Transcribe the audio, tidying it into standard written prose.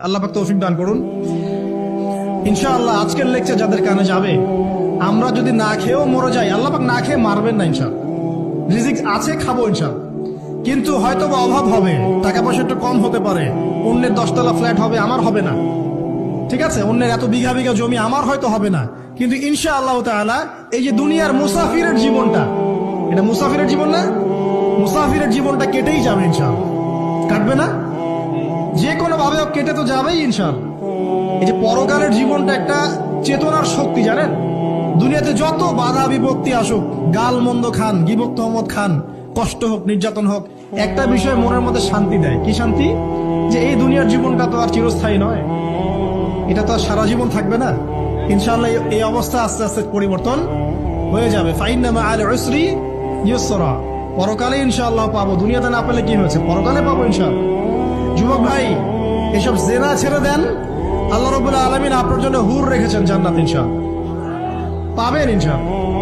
আল্লাহ পাক তৌফিক দান করুন। ইনশাআল্লাহ আজকের লেকচার যাদের কানে যাবে, আমরা যদি না খেয়েও মরে যাই, আল্লাহ পাক না খেয়ে মারবেন না ইনশাআল্লাহ। রিজিক আছে, খাবো ইনশাআল্লাহ। কিন্তু হয়তো বা অভাব হবে, টাকা পয়সা একটু কম হতে পারে, অন্যের 10 তলা ফ্ল্যাট হবে, আমার হবে না, ঠিক আছে, অন্যের এত বিঘা বিঘা জমি আমার হয়তো হবে না। কিন্তু ইনশাআল্লাহ তাআলা এই যে দুনিয়ার মুসাফিরের জীবনটা, এটা মুসাফিরের জীবন না, মুসাফিরের জীবনটা কেটেই যাবে ইনশাআল্লাহ। কাটবে না? যে কোনো ভাবে কেটে তো যাবেই ইনশাআল্লাহ। এই যে পরকালের জীবনটা একটা চেতনার শক্তি, জানেন, দুনিয়াতে যত বাধা বিপত্তি আসুক, গাল মন্দ খান, গিবত তহমত খান, কষ্ট হোক, নির্যাতন হোক, একটা বিষয় মনের মধ্যে শান্তি দেয়। কি শান্তি? যে এই দুনিয়ার জীবনটা তো আর চিরস্থায়ী নয়, এটা তো আর সারা জীবন থাকবে না। ইনশাআল্লাহ এই অবস্থা আস্তে আস্তে পরিবর্তন হয়ে যাবে। ফাইন্না মাআল উসরি ইউসরা, পরকালে ইনশাআল্লাহ পাবো। দুনিয়াতে না পেলে কি হয়েছে, পরকালে পাবো ইনশাআল্লাহ। যুবক ভাই, এসব জেনা ছেড়ে দেন, আল্লাহ রাব্বুল আলামিন আপনার জন্য হুর রেখেছেন জান্নাত, ইনশাআল্লাহ পাবেন ইনশাআল্লাহ।